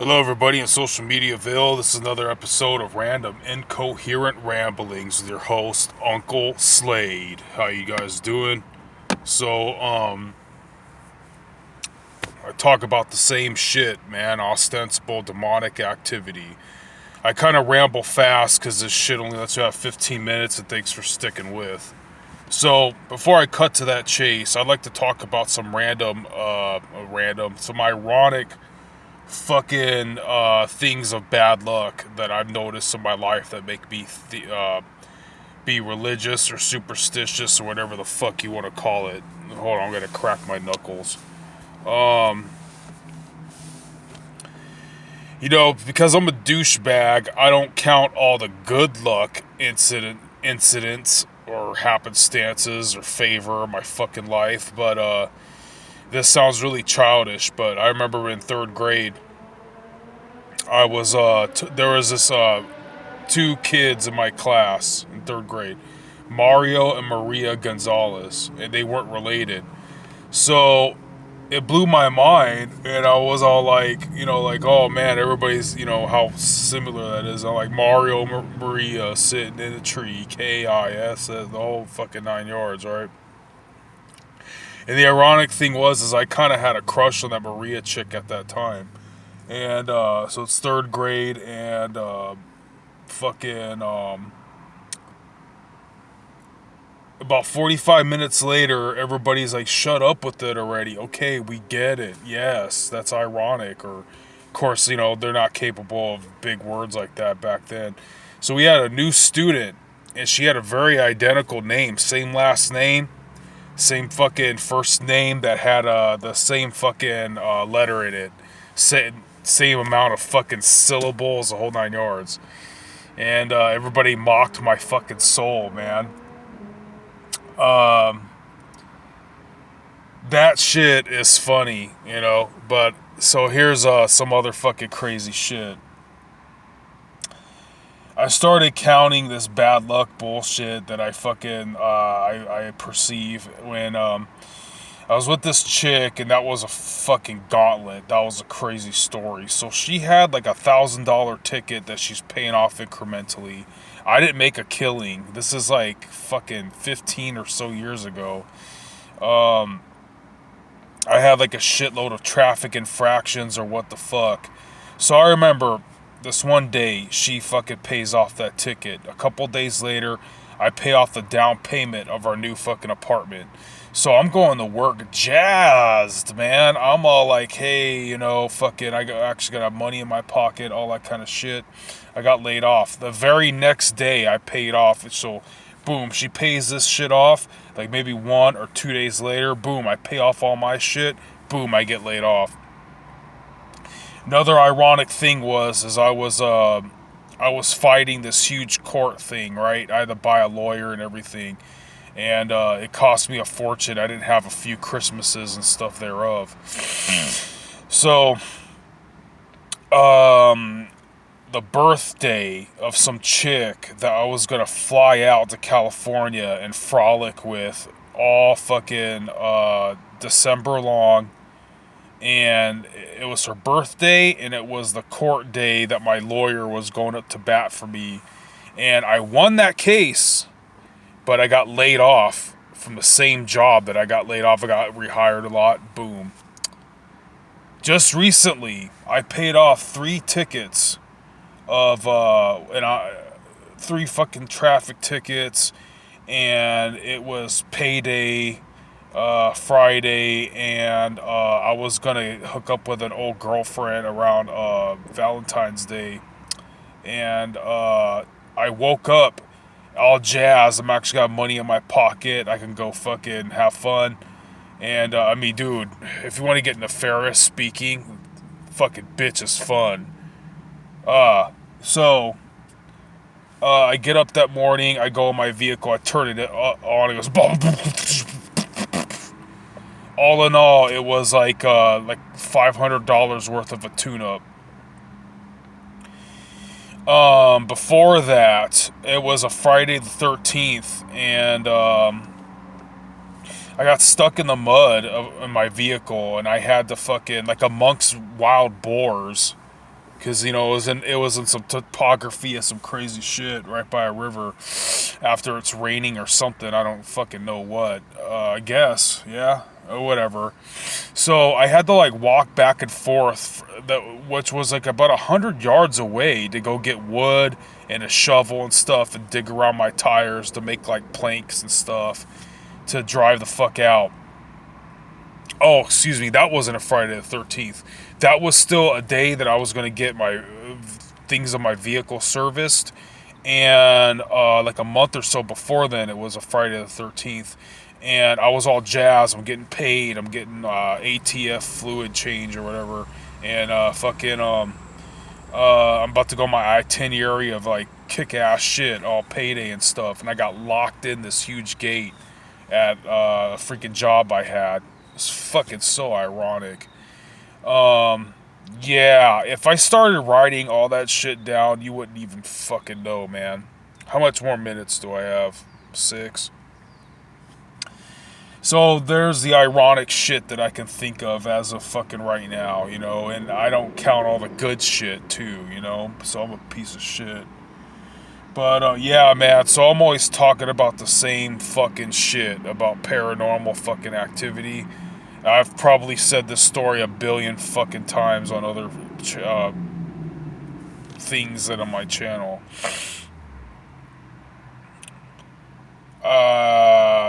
Hello, everybody in social mediaville. This is another episode of Random Incoherent Ramblings with your host, Uncle Slade. How you guys doing? So, I talk about the same shit, man. Ostensible demonic activity. I kind of ramble fast because this shit only lets you have 15 minutes, and thanks for sticking with. So, before I cut to that chase, I'd like to talk about some some ironic fucking things of bad luck that I've noticed in my life that make me be religious or superstitious or whatever the fuck you want to call it. Hold on, I'm gonna crack my knuckles. Um, because I'm a douchebag, I don't count all the good luck incidents or happenstances or favor in my fucking life. But this sounds really childish. But I remember in third grade, I was there was this two kids in my class in third grade, Mario and Maria Gonzalez, and they weren't related. So it blew my mind, and I was all like, like, oh man, everybody's, how similar that is. I'm like Mario, Maria sitting in a tree, KIS, the whole fucking 9 yards, right? And the ironic thing is I kind of had a crush on that Maria chick at that time. And so it's third grade, and fucking about 45 minutes later, everybody's like, shut up with it already. Okay, we get it. Yes, that's ironic. Or, of course, they're not capable of big words like that back then. So we had a new student, and she had a very identical name. Same last name, same fucking first name that had the same fucking letter in it. Same amount of fucking syllables, the whole 9 yards. And everybody mocked my fucking soul, man. Um, that shit is funny, But so here's some other fucking crazy shit. I started counting this bad luck bullshit that I fucking I perceive when I was with this chick, and that was a fucking gauntlet. That was a crazy story. So she had like $1,000 ticket that she's paying off incrementally. I didn't make a killing. This is like fucking 15 or so years ago. Um, I had like a shitload of traffic infractions or what the fuck. So I remember this one day she fucking pays off that ticket. A couple days later, I pay off the down payment of our new fucking apartment. So I'm going to work jazzed, man. I'm all like, hey, fucking, actually got money in my pocket, all that kind of shit. I got laid off. The very next day, I paid off. So, boom, she pays this shit off. Like maybe 1 or 2 days later, boom, I pay off all my shit. Boom, I get laid off. Another ironic thing is I was fighting this huge court thing, right? I had to buy a lawyer and everything. And it cost me a fortune. I didn't have a few Christmases and stuff thereof. So, the birthday of some chick that I was gonna fly out to California and frolic with all fucking December long. And it was her birthday, and it was the court day that my lawyer was going up to bat for me. And I won that case, but I got laid off from the same job that I got laid off. I got rehired a lot. Boom. Just recently, I paid off 3 tickets of three fucking traffic tickets, and it was payday Friday, and I was gonna hook up with an old girlfriend around Valentine's Day, and I woke up all jazzed. I'm actually got money in my pocket. I can go fucking have fun. And I mean, dude, if you want to get nefarious speaking, fucking bitch is fun. So I get up that morning. I go in my vehicle. I turn it on. It goes boom. All in all, it was like $500 worth of a tune-up. Before that, it was a Friday the 13th, and I got stuck in the mud in my vehicle, and I had to fucking, like amongst wild boars, because it was in some topography of some crazy shit right by a river after it's raining or something. I don't fucking know what. I guess, yeah, or whatever. So I had to like walk back and forth, which was like about 100 yards away, to go get wood and a shovel and stuff and dig around my tires to make like planks and stuff to drive the fuck out. Oh, excuse me, that wasn't a Friday the 13th. That was still a day that I was going to get my things on my vehicle serviced. And like a month or so before then, it was a Friday the 13th. And I was all jazzed. I'm getting paid. I'm getting ATF fluid change or whatever. And I'm about to go my itinerary of like kick-ass shit, all payday and stuff. And I got locked in this huge gate at a freaking job I had. It's fucking so ironic. Yeah, if I started writing all that shit down, you wouldn't even fucking know, man. How much more minutes do I have? 6? So there's the ironic shit that I can think of as of fucking right now, and I don't count all the good shit too, so I'm a piece of shit. But yeah, man, so I'm always talking about the same fucking shit about paranormal fucking activity. I've probably said this story a billion fucking times on other things that on my channel.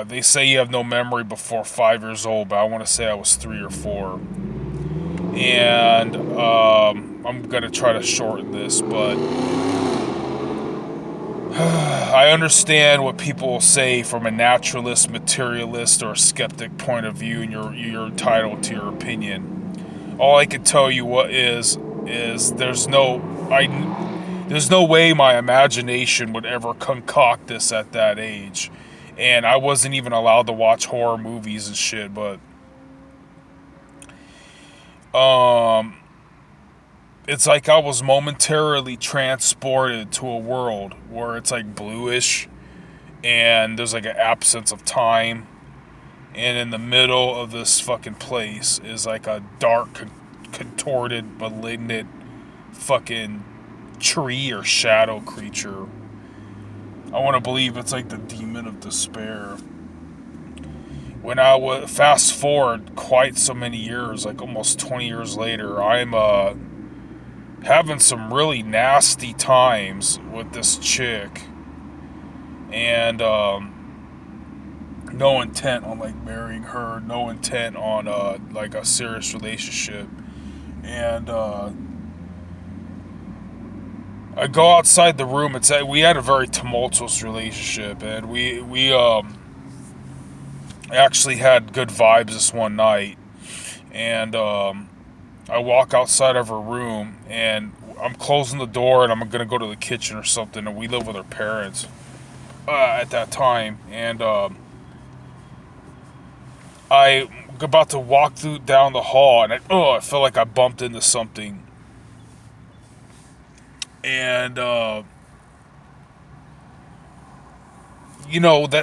They say you have no memory before 5 years old, but I want to say I was 3 or 4. And I'm going to try to shorten this, but I understand what people will say from a naturalist, materialist, or skeptic point of view, and you're entitled to your opinion. All I can tell you is there's no way my imagination would ever concoct this at that age. And I wasn't even allowed to watch horror movies and shit, but it's like I was momentarily transported to a world where it's like bluish and there's like an absence of time, and in the middle of this fucking place is like a dark, contorted, malignant fucking tree or shadow creature. I want to believe it's like the demon of despair. When I would fast forward quite so many years, like almost 20 years later, I'm having some really nasty times with this chick, and no intent on like marrying her, no intent on like a serious relationship. And I go outside the room. We had a very tumultuous relationship, and we actually had good vibes this one night. And I walk outside of her room, and I'm closing the door, and I'm gonna go to the kitchen or something. And we live with her parents at that time, and I'm about to walk down the hall, and I feel like I bumped into something. And that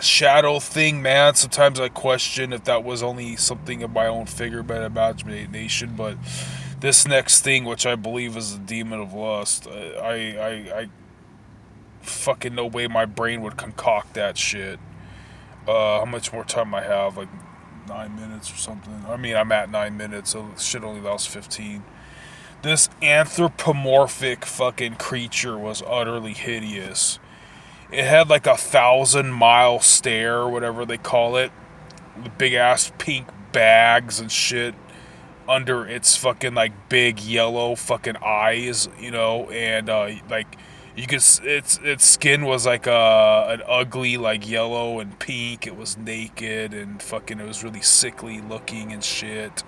shadow thing, man, sometimes I question if that was only something of my own figurative imagination. But this next thing, which I believe is the demon of lust, I fucking no way my brain would concoct that shit. How much more time I have? Like 9 minutes or something. I mean, I'm at 9 minutes, so shit only allows 15. This anthropomorphic fucking creature was utterly hideous. It had like 1,000-mile stare, or whatever they call it. The big ass pink bags and shit under its fucking like big yellow fucking eyes, and like you could, its skin was like an ugly like yellow and pink. It was naked and fucking, it was really sickly looking and shit.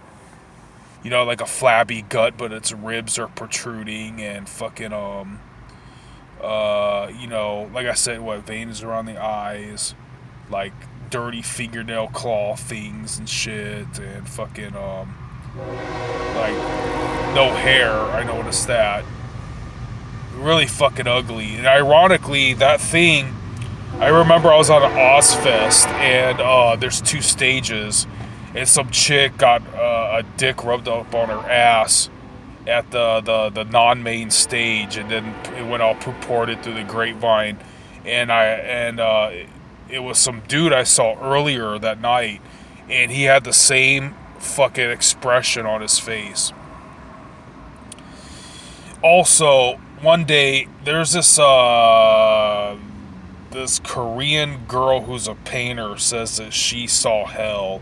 Like a flabby gut, but its ribs are protruding, and fucking, like I said, veins around the eyes, like dirty fingernail claw things and shit, and fucking, like, no hair, I noticed that. Really fucking ugly. And ironically, that thing, I remember I was on an Ozfest, and there's 2 stages, and some chick got a dick rubbed up on her ass, at the non-main stage, and then it went all purported through the grapevine, and it was some dude I saw earlier that night, and he had the same fucking expression on his face. Also, one day there's this Korean girl who's a painter says that she saw hell.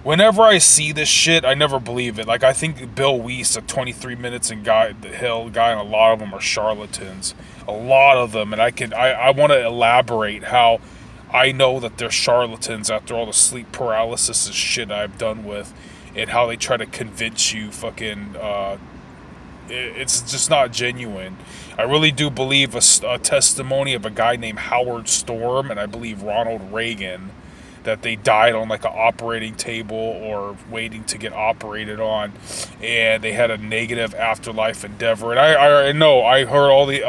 Whenever I see this shit, I never believe it. Like, I think Bill Weiss at 23 Minutes and the Hill guy, and a lot of them are charlatans. A lot of them. And I want to elaborate how I know that they're charlatans after all the sleep paralysis and shit I've done with, and how they try to convince you fucking, it's just not genuine. I really do believe a testimony of a guy named Howard Storm, and I believe Ronald Reagan, that they died on like an operating table or waiting to get operated on, and they had a negative afterlife endeavor. And I know I heard all the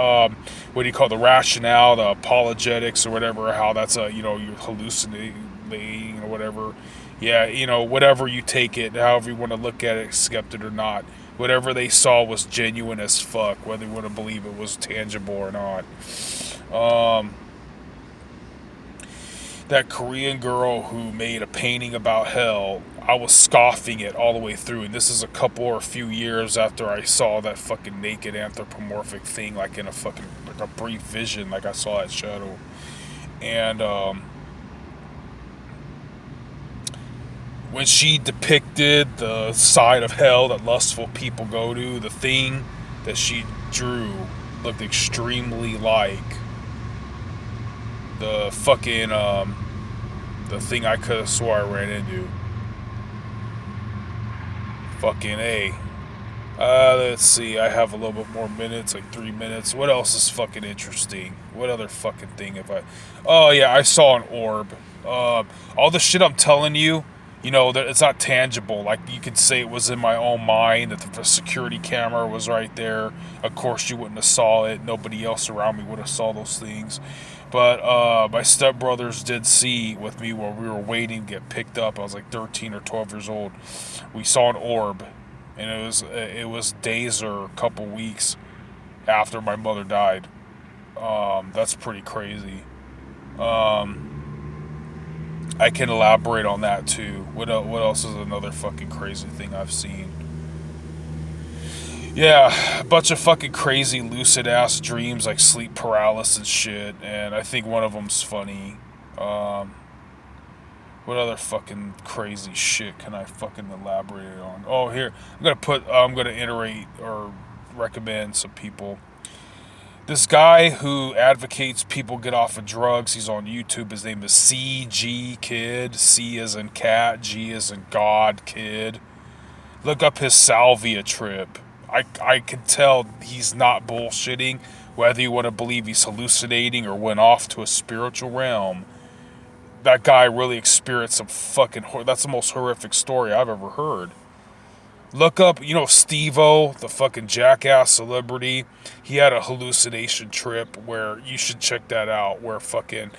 what do you call the rationale, the apologetics or whatever, how that's you're hallucinating or whatever. Yeah, whatever you take it, however you want to look at it, accept it or not. Whatever they saw was genuine as fuck, whether you want to believe it was tangible or not. That Korean girl who made a painting about hell, I was scoffing it all the way through. And this is a couple or a few years after I saw that fucking naked anthropomorphic thing, like in a fucking, like a brief vision, like I saw that shadow. And when she depicted the side of hell that lustful people go to, the thing that she drew looked extremely like the fucking the thing I could have swore I ran into. Fucking A. Let's see. I have a little bit more minutes, like 3 minutes. What else is fucking interesting? What other fucking thing have I? Oh yeah, I saw an orb. All the shit I'm telling you, that it's not tangible. Like, you could say it was in my own mind, that the security camera was right there. Of course, you wouldn't have saw it. Nobody else around me would have saw those things. But my stepbrothers did see with me while we were waiting to get picked up. I was like 13 or 12 years old. We saw an orb, and it was days or a couple weeks after my mother died. That's pretty crazy. I can elaborate on that too. What else is another fucking crazy thing I've seen? Yeah, a bunch of fucking crazy lucid ass dreams, like sleep paralysis and shit. And I think one of them's funny. What other fucking crazy shit can I fucking elaborate on? Oh, here, I'm gonna iterate or recommend some people. This guy who advocates people get off of drugs, he's on YouTube. His name is CG Kid. C as in cat, G as in God Kid. Look up his salvia trip. I can tell he's not bullshitting, whether you want to believe he's hallucinating or went off to a spiritual realm. That guy really experienced some fucking that's the most horrific story I've ever heard. Look up, Steve-O, the fucking jackass celebrity. He had a hallucination trip where you should check that out. Where fucking,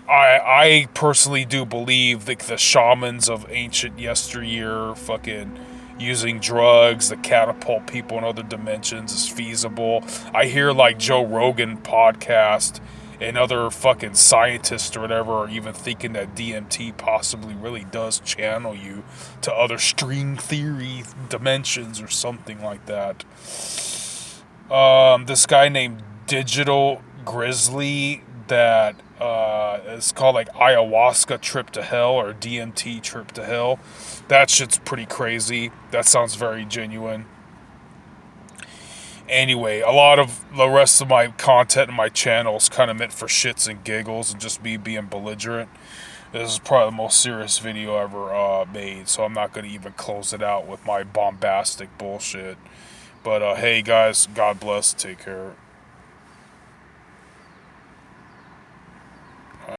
I personally do believe that the shamans of ancient yesteryear fucking using drugs that catapult people in other dimensions is feasible. I hear like Joe Rogan podcast and other fucking scientists or whatever are even thinking that DMT possibly really does channel you to other string theory dimensions or something like that. This guy named Digital Grizzly that is called like ayahuasca trip to hell or DMT trip to hell. That shit's pretty crazy. That sounds very genuine. Anyway, a lot of the rest of my content in my channel is kind of meant for shits and giggles and just me being belligerent. This is probably the most serious video ever made, so I'm not going to even close it out with my bombastic bullshit. But hey guys, God bless, take care.